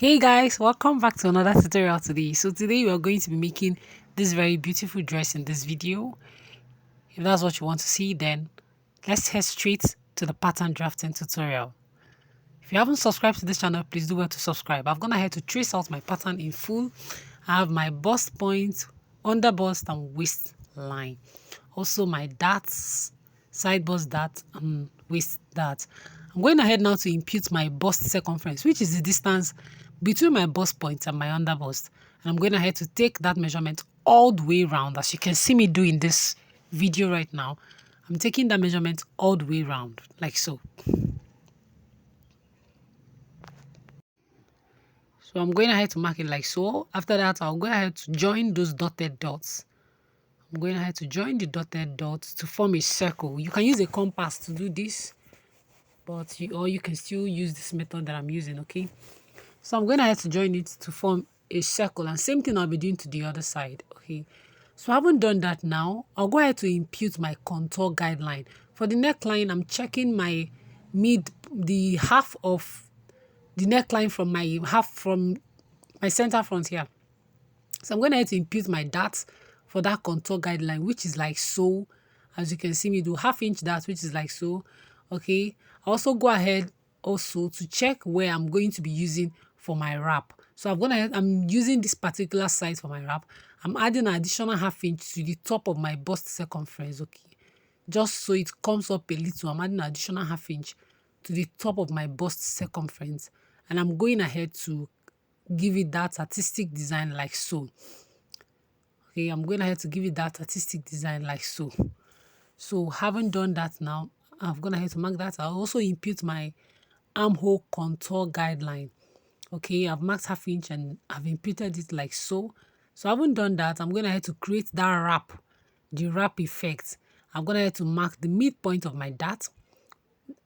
Hey guys, welcome back to another tutorial today. So today we are going to be making this very beautiful dress in this video. If that's what you want to see, then let's head straight to the pattern drafting tutorial. If you haven't subscribed to this channel, please do well to subscribe. I've gone ahead to trace out my pattern in full. I have my bust point, under bust and waist line. Also my darts, side bust dart and waist dart. I'm going ahead now to impute my bust circumference, which is the distance between my bust point and my under bust. And I'm going ahead to take that measurement all the way around, as you can see me do in this video right now. I'm taking that measurement all the way around, like so. So I'm going ahead to mark it like so. After that, I'll go ahead to join those dotted dots. I'm going ahead to join the dotted dots to form a circle. You can use a compass to do this, but you can still use this method that I'm using, okay? So I'm going ahead to join it to form a circle, and same thing I'll be doing to the other side, okay? So I haven't done that now. I'll go ahead to impute my contour guideline. For the neckline, I'm checking the half of the neckline from my center front here. So I'm going ahead to impute my dart for that contour guideline, which is like so. As you can see me do 1/2 inch dart, which is like so. Okay. I also go ahead also to check where I'm going to be using for my wrap. So I'm using this particular size for my wrap. I'm adding an additional 1/2 inch to the top of my bust circumference. Okay. Just so it comes up a little, I'm adding an additional 1/2 inch to the top of my bust circumference. And I'm going ahead to give it that artistic design like so. Okay, I'm going ahead to give it that artistic design like so. So having done that now, I've gone ahead to mark that. I'll also impute my armhole contour guideline. Okay, I've marked 1/2 inch and I've imputed it like so. So having done that, I'm going ahead to create that wrap, the wrap effect. I'm going ahead to mark the midpoint of my dart,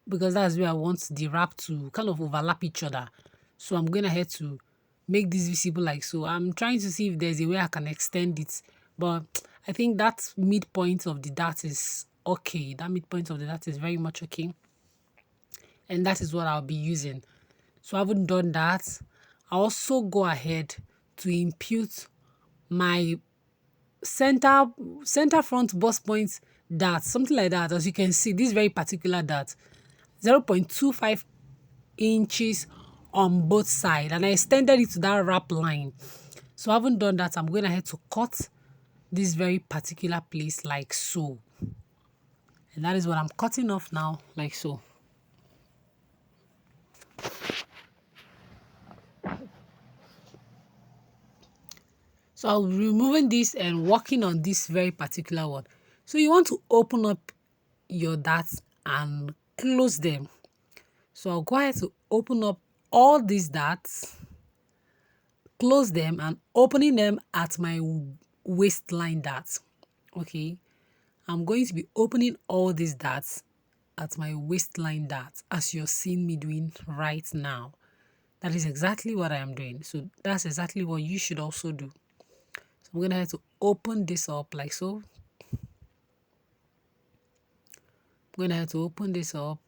because that's where I want the wrap to kind of overlap each other. So I'm going ahead to make this visible like so. I'm trying to see if there's a way I can extend it, but I think that midpoint of the dart is okay. That midpoint of the dart is very much okay, and that is what I'll be using. So I haven't done that. I also go ahead to impute my center front bust point dart, something like that. As you can see, this very particular dart, 0.25 inches on both sides, and I extended it to that wrap line. So I haven't done that. I'm going ahead to cut this very particular place like so, and that is what I'm cutting off now, like so. So I'll be removing this and working on this very particular one. So you want to open up your darts and close them. So I'll go ahead to open up all these darts, close them, and opening them at my waistline darts. Okay, I'm going to be opening all these darts at my waistline darts, as you're seeing me doing right now. That is exactly what I am doing. So that's exactly what you should also do. So I'm going to have to open this up like so. I'm going to have to open this up,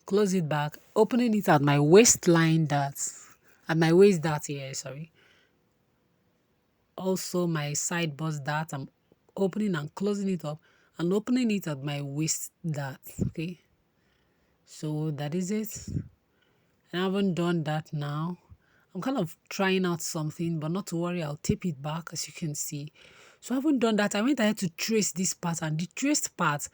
close it back, opening it at my waistline darts, at my waist dart here, sorry. Also my side bust dart, I'm opening and closing it up and opening it at my waist dart. Okay, so that is it. And I haven't done that now. I'm kind of trying out something, but not to worry, I'll tape it back, as you can see. So I haven't done that. I went ahead to trace this part, and the traced part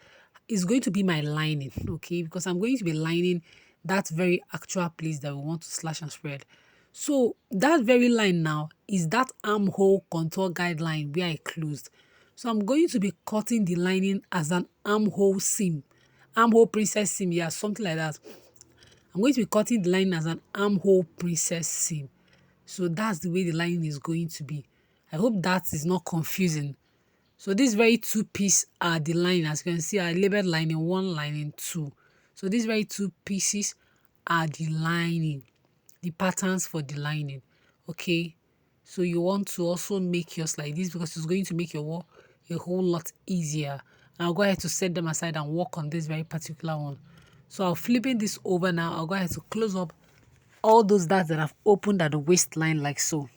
is going to be my lining, okay? Because I'm going to be lining that very actual place that we want to slash and spread. So that very line now is that armhole contour guideline where I closed. So I'm going to be cutting the lining as an armhole seam, armhole princess seam, yeah, something like that. I'm going to be cutting the line as an armhole princess seam. So that's the way the lining is going to be. I hope that is not confusing. So these very two pieces are the line. As you can see, I labeled lining 1, lining 2. So these very two pieces are the lining, the patterns for the lining. Okay, so you want to also make yours like this, because it's going to make your work a whole lot easier. And I'll go ahead to set them aside and work on this very particular one. So I'll flipping this over now. I'll go ahead to close up all those dots that I've opened at the waistline like so.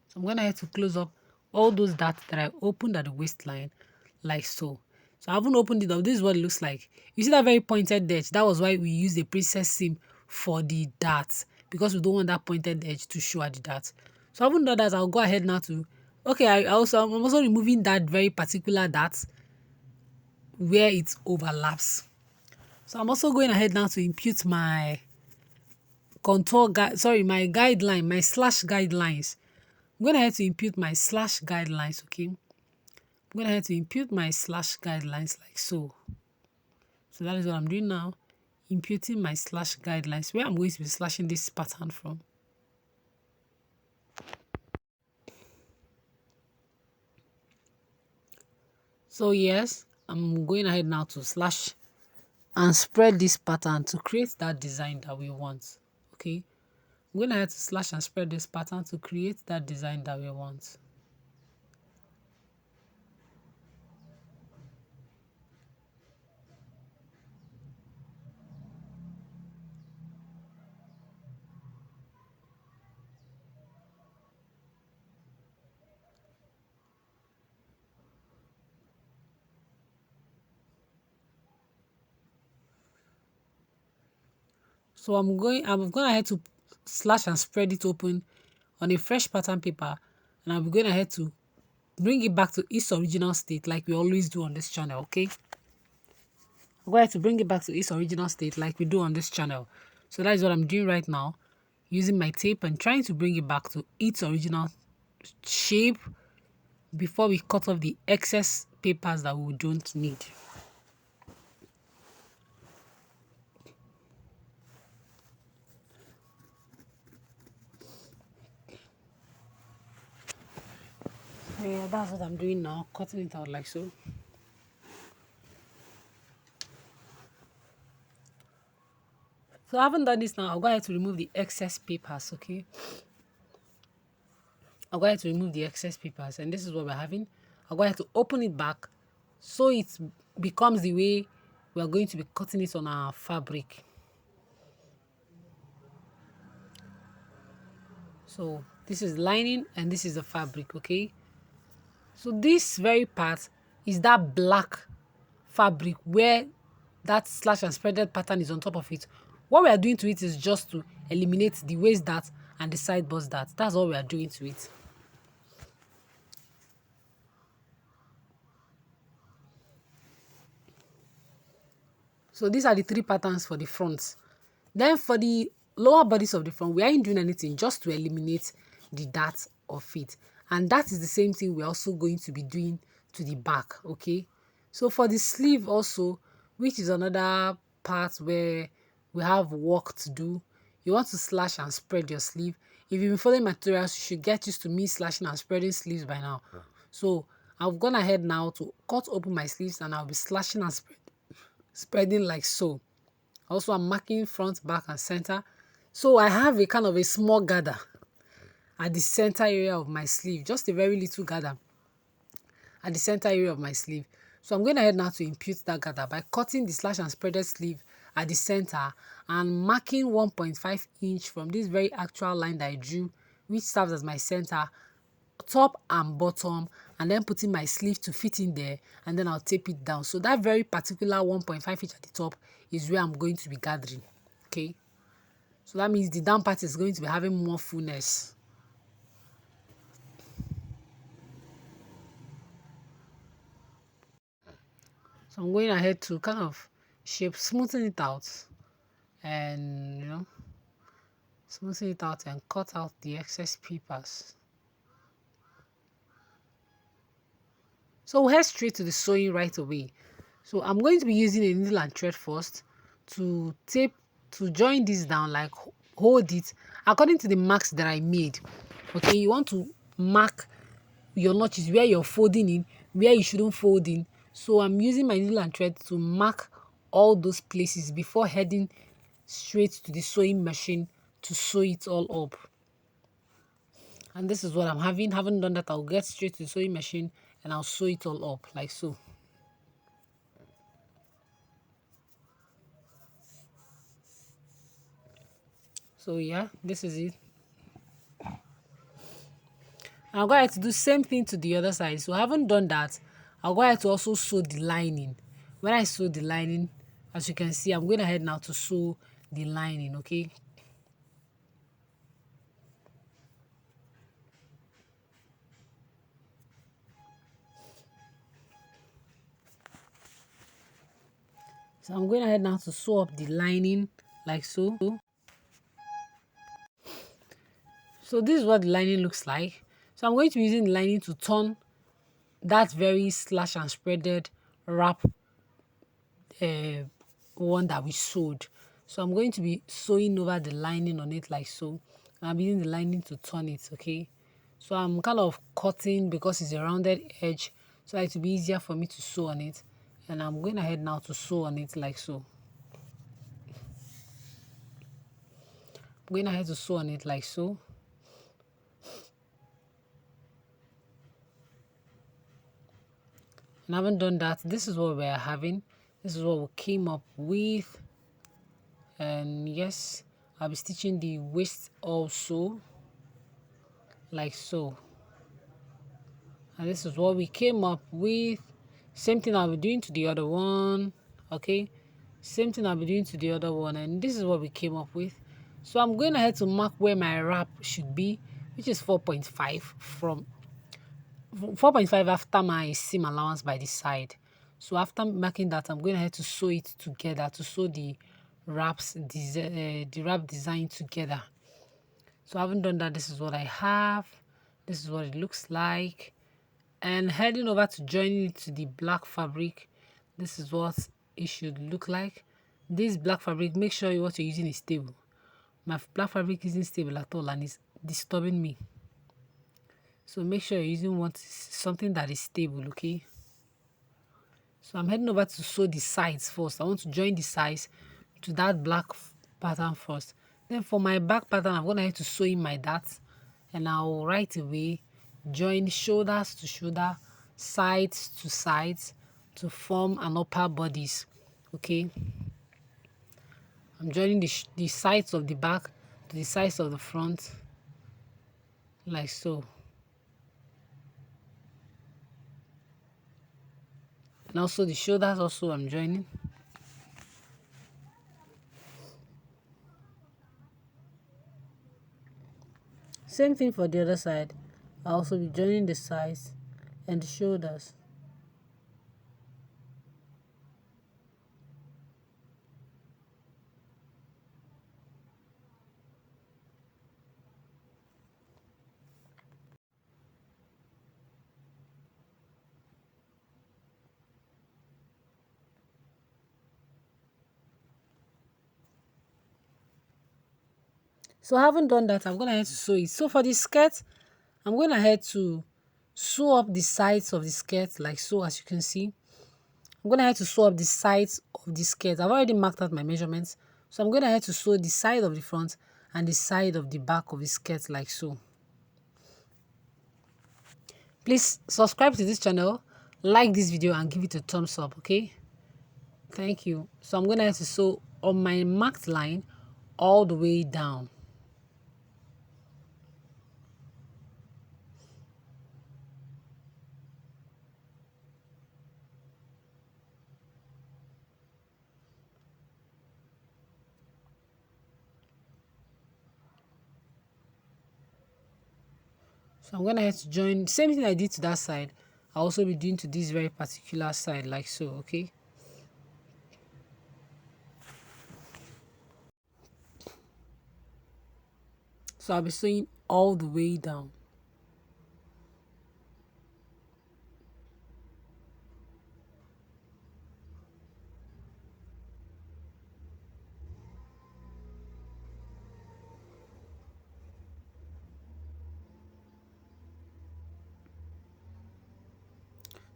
So I'm going to have to close up all those dots that I opened at the waistline like so. So I haven't opened it up. This is what it looks like. You see that very pointed edge? That was why we used a princess seam for the darts, because we don't want that pointed edge to show at the darts. So I haven't done that. I'll go ahead now to, okay, I'm also removing that very particular dart where it overlaps. So I'm also going ahead now to impute my contour guide, sorry, my guideline, my slash guidelines. I'm going to have to impute my slash guidelines, okay? I'm going to have to impute my slash guidelines like so. So that is what I'm doing now, imputing my slash guidelines, where I'm going to be slashing this pattern from. So yes, I'm going ahead now to slash and spread this pattern to create that design that we want, okay? I'm going to have to slash and spread this pattern to create that design that we want. So I'm going ahead to slash and spread it open on a fresh pattern paper, and I'm going ahead to bring it back to its original state like we always do on this channel, okay? I'm going to bring it back to its original state like we do on this channel. So that is what I'm doing right now, using my tape and trying to bring it back to its original shape before we cut off the excess papers that we don't need. Yeah, that's what I'm doing now, cutting it out like so. So I haven't done this now. I'll go ahead to remove the excess papers, okay? I'll go ahead to remove the excess papers, and this is what we're having. I'll go ahead to open it back so it becomes the way we're going to be cutting it on our fabric. So this is lining and this is the fabric, okay? So this very part is that black fabric where that slash and spreaded pattern is on top of it. What we are doing to it is just to eliminate the waist dart and the side bust dart. That's all we are doing to it. So these are the three patterns for the front. Then for the lower bodice of the front, we aren't doing anything, just to eliminate the dart of it. And that is the same thing we're also going to be doing to the back, okay? So for the sleeve also, which is another part where we have work to do, you want to slash and spread your sleeve. If you've been following my tutorials, you should get used to me slashing and spreading sleeves by now. So I've gone ahead now to cut open my sleeves, and I'll be slashing and spreading like so. Also, I'm marking front, back, and center. So I have a kind of a small gather at the center area of my sleeve, just a very little gather at the center area of my sleeve. So I'm going ahead now to impute that gather by cutting the slash and spreaded sleeve at the center and marking 1.5 inch from this very actual line that I drew, which serves as my center, top and bottom, and then putting my sleeve to fit in there, and then I'll tape it down. So that very particular 1.5 inch at the top is where I'm going to be gathering, okay? So that means the down part is going to be having more fullness. So I'm going ahead to kind of smoothen it out, and smoothen it out and cut out the excess papers. So we'll head straight to the sewing right away. So I'm going to be using a needle and thread first to join this down, like hold it according to the marks that I made. Okay, you want to mark your notches where you're folding in, where you shouldn't fold in. So I'm using my needle and thread to mark all those places before heading straight to the sewing machine to sew it all up. And this is what I'm having. Haven't done that, I'll get straight to the sewing machine and I'll sew it all up like so. So yeah, this is it. I'll go ahead to do same thing to the other side. So I haven't done that. I'll go ahead to also sew the lining. When I sew the lining, as you can see, I'm going ahead now to sew the lining, okay? So I'm going ahead now to sew up the lining like so. So this is what the lining looks like. So I'm going to be using the lining to turn that very slash and spreaded wrap uh, one that we sewed. So I'm going to be sewing over the lining on it like so. And I'm using the lining to turn it, okay? So I'm kind of cutting because it's a rounded edge, so it will be easier for me to sew on it. And I'm going ahead now to sew on it like so. I'm going ahead to sew on it like so. And I haven't done that. This is what we're having. This is what we came up with. And yes, I'll be stitching the waist also like so. And this is what we came up with. Same thing I'll be doing to the other one, okay? Same thing I'll be doing to the other one, and this is what we came up with. So I'm going ahead to mark where my wrap should be, which is 4.5 from 4.5 after my seam allowance by the side. So after marking that, I'm going ahead to sew it together, to sew the the wrap design together. So I haven't done that. This is what I have. This is what it looks like. And heading over to joining it to the black fabric, this is what it should look like. This black fabric, make sure what you're using is stable. My black fabric isn't stable at all and it's disturbing me. So make sure you're using something that is stable, okay? So I'm heading over to sew the sides first. I want to join the sides to that black pattern first. Then for my back pattern, I'm going to have to sew in my darts, and I'll right away join shoulders to shoulder, sides to sides to form an upper bodice. Okay, I'm joining the sides of the back to the sides of the front like so. And also the shoulders also I'm joining. Same thing for the other side. I'll also be joining the sides and the shoulders. So I haven't done that. I'm going to head to sew it. So for the skirt, I'm going ahead to sew up the sides of the skirt like so, as you can see. I'm going ahead to sew up the sides of the skirt. I've already marked out my measurements. So I'm going ahead to sew the side of the front and the side of the back of the skirt like so. Please subscribe to this channel, like this video and give it a thumbs up, okay? Thank you. So I'm going to have to sew on my marked line all the way down. So I'm going to have to join, same thing I did to that side, I'll also be doing to this very particular side like so, okay? So I'll be sewing all the way down.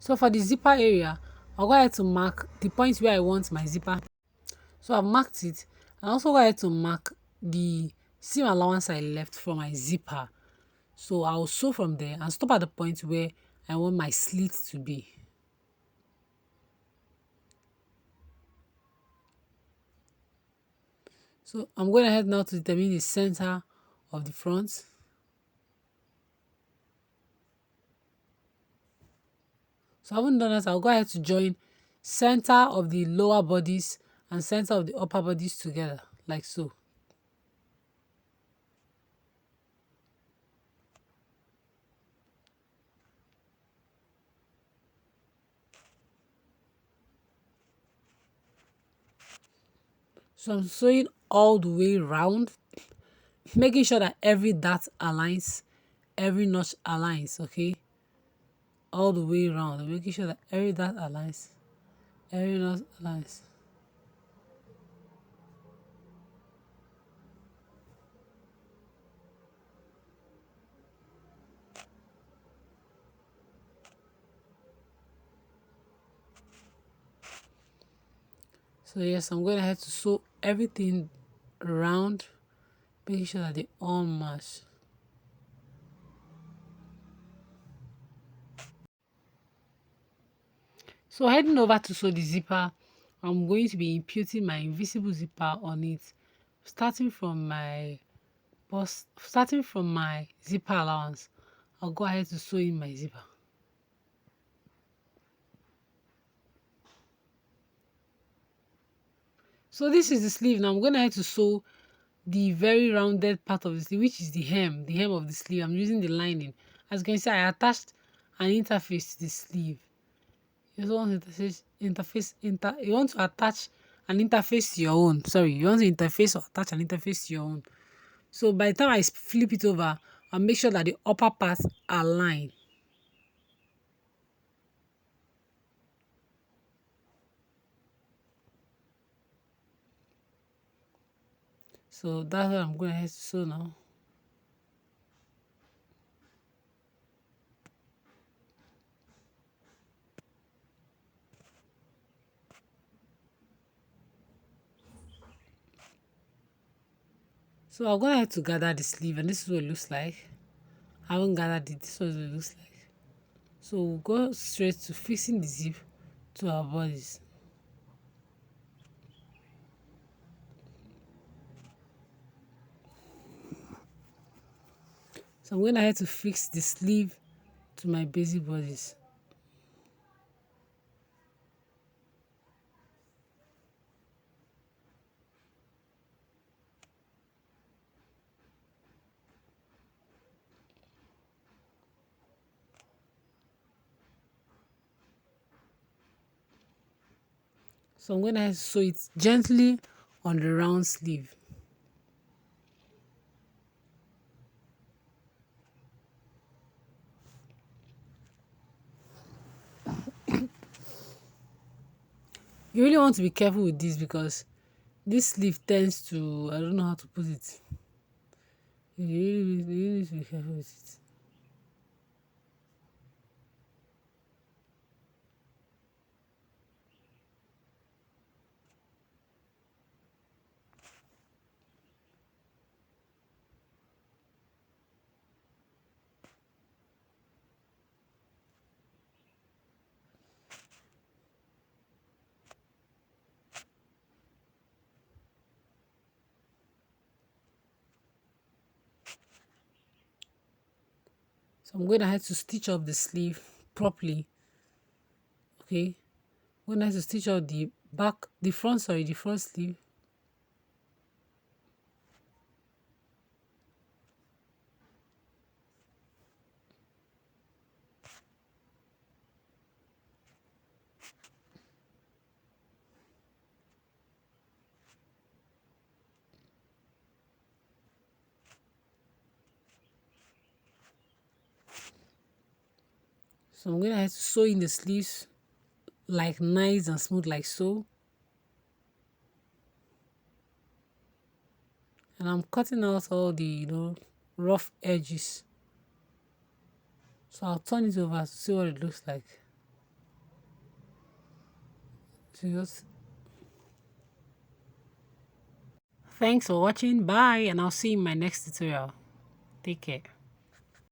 So for the zipper area, I'll go ahead to mark the point where I want my zipper. So I've marked it. And also go ahead to mark the seam allowance I left for my zipper. So I'll sew from there and stop at the point where I want my slit to be. So I'm going ahead now to determine the center of the front. So I haven't done that. I'll go ahead to join center of the lower bodice and center of the upper bodice together, like so. So I'm sewing all the way round, making sure that every dart aligns, every notch aligns, okay? All the way around, making sure that every dart aligns, every notch aligns. So yes, I'm going ahead to sew everything around, making sure that they all match. So heading over to sew the zipper, I'm going to be imputing my invisible zipper on it, starting from my zipper allowance. I'll go ahead to sew in my zipper. So this is the sleeve. Now I'm going ahead to sew the very rounded part of the sleeve, which is the hem of the sleeve. I'm using the lining. As you can see, I attached an interface to the sleeve. You also want to you want to attach an interface to your own. Sorry, you want to interface or attach an interface to your own. So by the time I flip it over, I'll make sure that the upper parts align. So that's what I'm going to have to sew now. So I'm going to have to gather the sleeve, and this is what it looks like. I haven't gathered it. This is what it looks like. So we'll go straight to fixing the zip to our bodies. So I'm going to have to fix the sleeve to my basic bodies. So I'm going to have to sew it gently on the round sleeve. You really want to be careful with this because this sleeve tends to, I don't know how to put it. You really need to be careful with it. So I'm going to have to stitch up the sleeve properly. Okay. I'm going to have to stitch up the back, the front, sorry, the front sleeve. So I'm going to have to sew in the sleeves like nice and smooth like so. And I'm cutting out all the, rough edges. So I'll turn it over to see what it looks like. So just thanks for watching. Bye, and I'll see you in my next tutorial. Take care.